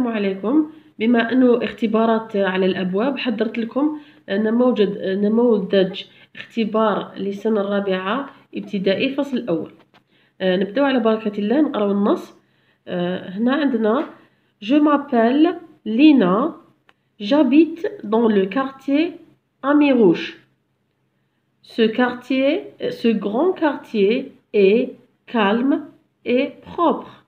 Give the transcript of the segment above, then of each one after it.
عليكم. بما أنه اختبارات على الأبواب حضرت لكم نموذج اختبار للسنة الرابعة ابتدائي فصل الأول. نبدأ على بركة الله نقرأ النص. هنا عندنا Je m'appelle Lina, j'habite dans le quartier Amirouche. Ce grand quartier est calme et propre.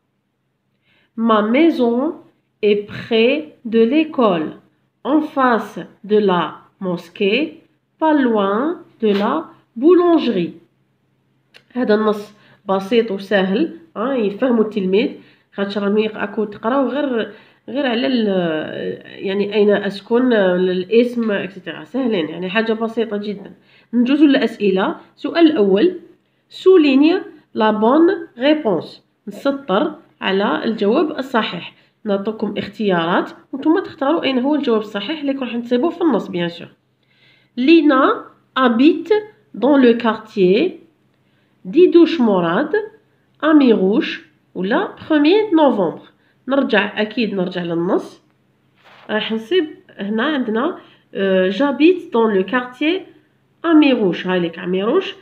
Ma maison est près de l'école, en face de la mosquée, pas loin de la boulangerie. هذا النص بسيط وسهل يفهموا التلميذ، خاطر راهم تقراو غير على يعني أين أسكن، الاسم اكسترا، سهلين يعني حاجة بسيطة جدا. نجوزو للأسئلة. السؤال الأول souligne la bonne réponse، نسطر على الجواب الصحيح. نعطيكم اختيارات وانتم تختاروا أين هو الجواب الصحيح اللي راح تصيبوه في النص بيان سور. Lina habite dans le quartier ديدوش مراد أميروش ولا 1er نوفمبر. أكيد نرجع للنص. راح نصيب هنا عندنا j'habite dans le quartier أميروش. هايليك أميروش،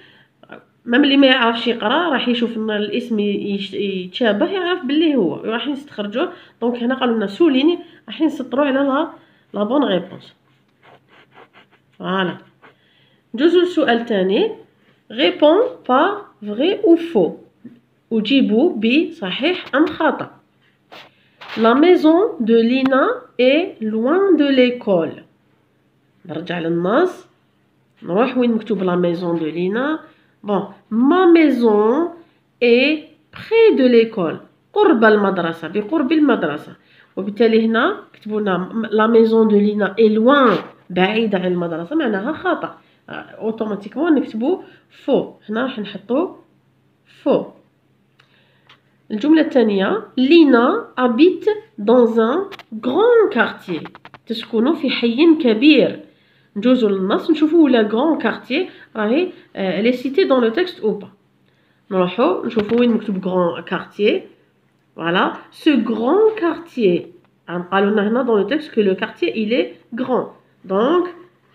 مام اللي ما يعرفش يقرا راح يشوف ان الاسم يتشابه يعرف باللي هو راح نستخرجوه. دونك هنا قالوا لنا سوليني راح نسطروا على لا بون ريبونس. فوالا ندوزو للسؤال الثاني. ريبون با فري او فو، وجيبوا بصحيح ام خطا. لا ميزون دو لينا اي لوان دو ليكول. نرجع للنص نروح وين مكتوب لا ميزون دو لينا. Bon, ma maison est près de l'école، قرب المدرسة، بقرب المدرسة. وبالتالي هنا كتبونا la maison de Lina est loin، بعيدة عن المدرسة، معناها خطأ. اوتوماتيكمون نكتبو فو. هنا راح نحطو فو. الجملة الثانية لينا habite dans un grand quartier، تسكن في حي كبير. نجوزو للنص نشوفو ولا غران كارتيي راهي لي سيتي دون لو تكست او با. نروحو نشوفو وين مكتوب غران كارتيي. فوالا سو غران كارتيي قالوا لنا هنا دون لو تكست كو لو كارتيي إلي غران، دونك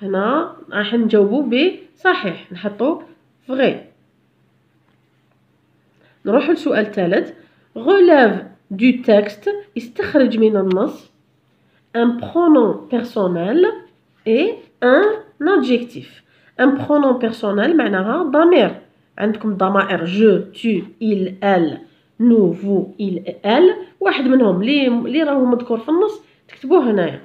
هنا راح نجاوبو ب صحيح، نحطو فغي. نروحو للسؤال الثالث. relève du texte، استخرج من النص un pronom personnel et un adjectif. un pronom personnel معناها ضمير. عندكم ضمائر je tu il elle nous vous il elle، واحد منهم اللي راهو مذكور في النص تكتبوه هنايا.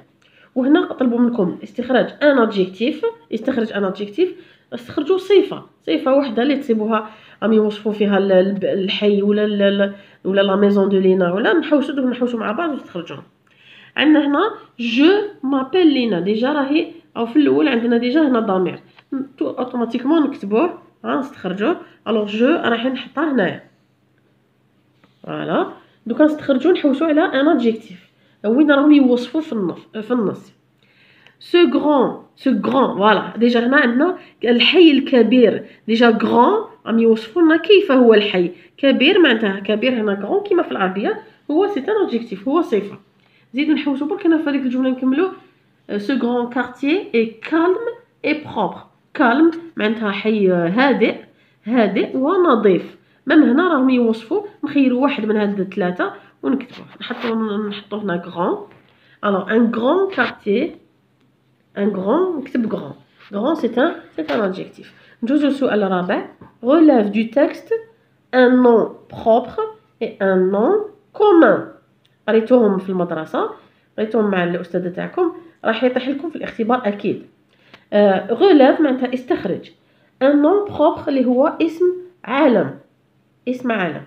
وهنا طلبوا منكم استخراج ان adjectif، استخرج ان adjectif، استخرجوا صفة واحدة اللي تصيبوها راهم يوصفوا فيها الحي ولا لا ميزون دو لينا، ولا نحوسوا مع بعض وتخرجوهم. عندنا هنا جو مابيل لينا، ديجا راهي او في الاول عندنا ديجا هنا ضمير، اوتوماتيكمون نكتبوه نستخرجوه. الوغ جو راح نحطها هنايا. فوالا دوكا نستخرجوه نحوسوا على ان ادجيكتيف وين راهم يوصفوا في النص. سو غران فوالا ديجا هنا عندنا الحي الكبير. ديجا غران راهم يوصفوا لنا كيف هو الحي. كبير معناتها كبير هنا غران كيما في العربيه هو سي ان ادجيكتيف، هو صفه. زيدو نحوسو برك هنا في هذيك الجمله نكملو. ce grand quartier est calme et propre. calme معناتها حي هادئ ونظيف. مام هنا راهم يوصفوا نخيروا واحد من هاد الثلاثه ونكتبوه، نحطو هنا grand. alors un grand quartier، un grand نكتب grand c'est un adjectif. نجوزو للسؤال الرابع. relève du texte un nom propre et un nom commun. قريتوهم في المدرسة، قريتوهم مع الأستاذة تاعكم، راح يطيح لكم في الاختبار أكيد. غولاف معناتها استخرج ان نون بروبر اللي هو اسم عالم.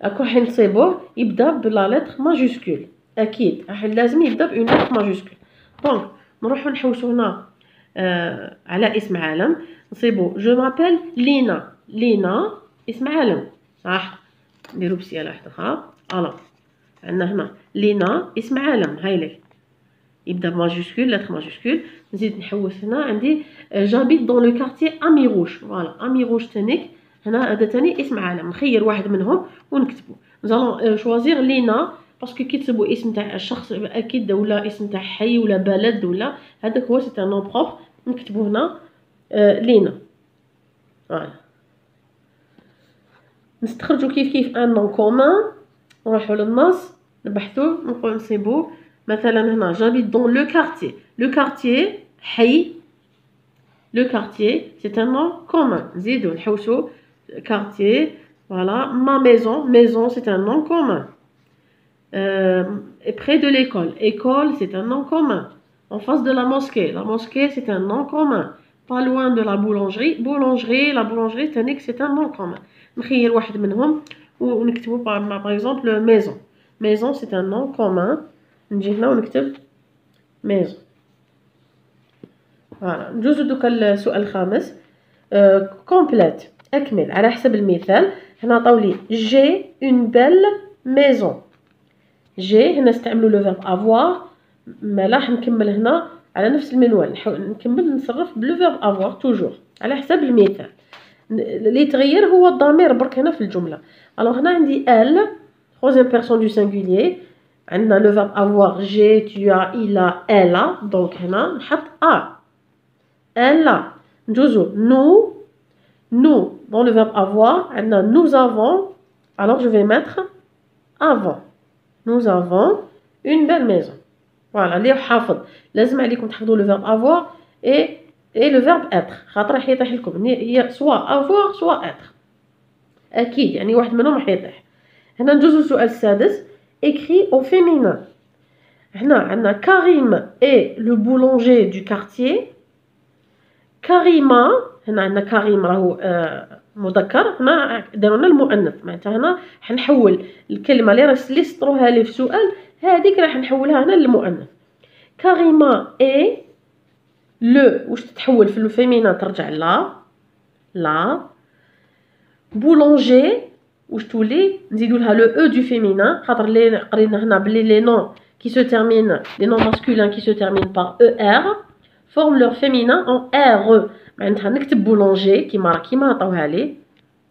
راح نصيبوه يبدا بلا لتر ماجيسكول، أكيد راح لازم يبدا بأون لتر ماجيسكول. دونك نروحو نحوسو هنا على اسم عالم. نصيبو جو مابيل لينا اسم عالم، صح. نديرو بسيالة واحدة أخرى. ألو عندنا هنا لينا اسم عالم، هايليك يبدا بماجيسكول لتر ماجيسكول. نزيد نحوس هنا عندي جابيت دون لو كارتيي أميروش. فوالا أميروش تانيك هنا هذا تاني اسم عالم، نخير واحد منهم ونكتبو. نزالون شوازيغ لينا باسكو كي تصيبوا اسم تاع الشخص اكيد ولا اسم تاع حي ولا بلد ولا هذاك هو سي ان نون بروبر نكتبو هنا لينا. فوالا نستخرجوا كيف ان نون كومون، نروحوا للنص نبحثوا نقول نصيبوا مثلا هنا j'habite dans le quartier. Le quartier حي، le quartier c'est un nom commun. نزيدوا نحوسوا quartier. Voilà, ma maison, maison c'est un nom commun. Et près de l'école, école c'est un nom commun. En face de la mosquée c'est un nom commun. Pas loin de la boulangerie, la boulangerie c'est un nom commun. نخير واحد منهم ونكتبوا par exemple maison. Maison c'est un nom commun. نجي هنا ونكتب maison. فوالا نجوزو دوكا السؤال الخامس. كومبليت اكمل على حسب المثال. هنا عطاولي جي اون بيل ميزون. جي هنا استعملوا لو فيرب افوار، ملاح نكمل هنا على نفس المنوال، نكمل نصرف بلو فيرب افوار توجور على حسب المثال. اللي تغير هو الضمير برك هنا في الجمله. الوغ هنا عندي ال troisième personne du singulier، عندنا لو فيرب افوار جي tu as il a elle a، دونك هنا نحط ا elle a. نجوزو nous dans le verbe avoir nous avons, alors je vais mettre avant. Nous avons une belle maison. Voilà, اللي حافظ لازم عليكم تحفظوا le verbe avoir et le verbe être، خاطر راح يطيح لكم هي soit avoir soit être اكيد، يعني واحد منهم راح يطيح. هنا نجوزو السؤال السادس. écrit au féminin. هنا عندنا كريم et le boulanger du quartier. كريمة هنا عندنا كريم راهو مذكر، هنا دارونا المؤنث، معناتها هنا حنحول الكلمه اللي سطروها لي في سؤال هذيك راح نحولها هنا للمؤنث. كريمة اي لو واش تتحول في الفيمينا ترجع لا بولونجي واش تولي نزيدوا لها لو او دو فيمينا، خاطر لي قرينا هنا بلي لي نون كي سو تيرمين لي نون ماسكولين كي سو تيرمين بار او ار forment leur féminin en R. معناتها نكتب بولونجي كيما عطاوها لي،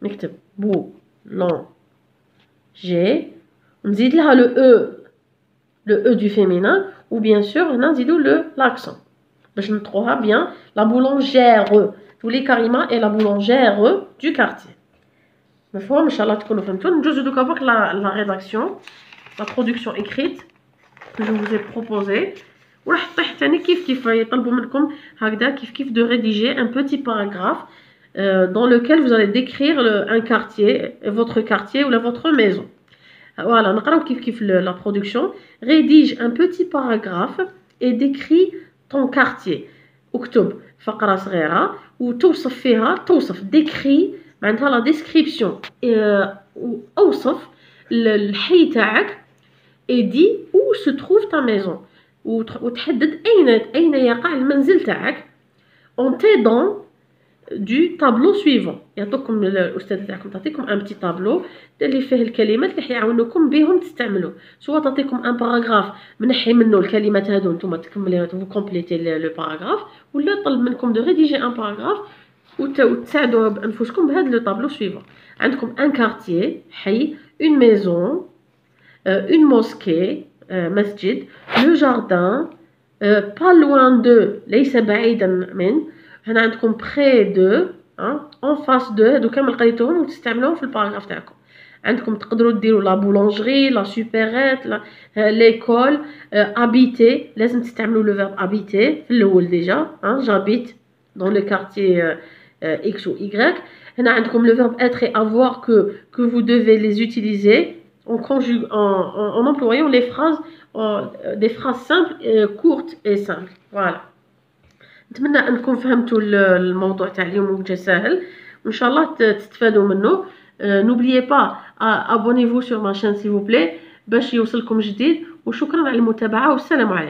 نكتب بولونجي ونزيد لها لو او دو فيمينين، و بيان سور هنا نزيدو لاكسون باش نطقوها بيان. لا بولونجير تولي كريمة اي لا بولونجير دو كارتيي. مفهوم؟ ان شاء الله تكونوا فهمتوا. نجوزو دوكا برك لا ريداكسيون، لا برودكسيون اكريت que je vous ai proposé. وراح تطيح ثاني كيف يطلبوا منكم هكذا كيف de rédiger un petit paragraphe dans lequel vous allez décrire un quartier, votre quartier ou votre maison. Voilà, نقراو كيف la production. Rédige un petit paragraphe et décris ton quartier. اكتب فقرة صغيرة وتوصف فيها، توصف décris معناتها la description، اوصف الحي تاعك et dis où se trouve ta maison، وتحدد أين يقع المنزل تاعك en t'aidant du tableau suivant. يعطوكم الأستاذ تاعكم تعطيكم un petit tableau اللي فيه الكلمات اللي حيعاونوكم بهم تستعملوا، سواء تعطيكم un paragraphe منحي منه الكلمات هادو نتوما تكملوا كومبليتي لو باراغراف، ولا طلب منكم دو ريديجي ان باراغراف وتساعدوا بانفسكم بهذا لو طابلو سويفون. عندكم ان كارتيي حي، اون ميزون، اون موسكي مسجد، لو جاردان با لوان دو ليس بعيدا من، هنا عندكم بخي دو اون فاس دو، هادو كامل قريتوهم وتستعملوهم في الباراغراف تاعكم. عندكم تقدروا ديروا لا بولونجري، لا سوبيريت، ليكول، ابيتي، لازم تستعملوا لو فيرب ابيتي في الاول ديجا، جابيت دون لو كارتيي اكس و ايغريك. هنا عندكم لو فيرب être et avoir que vous devez les utiliser en employant les phrases des phrases simples, courtes et simples. Voilà. نتمنى انكم فهمتوا الموضوع تاع اليوم وجه ساهل، وان شاء الله تستفادوا منه. n'oubliez pas abonnez-vous sur ma chaîne s'il vous plaît باش يوصلكم جديد، وشكرا على المتابعة والسلام عليكم.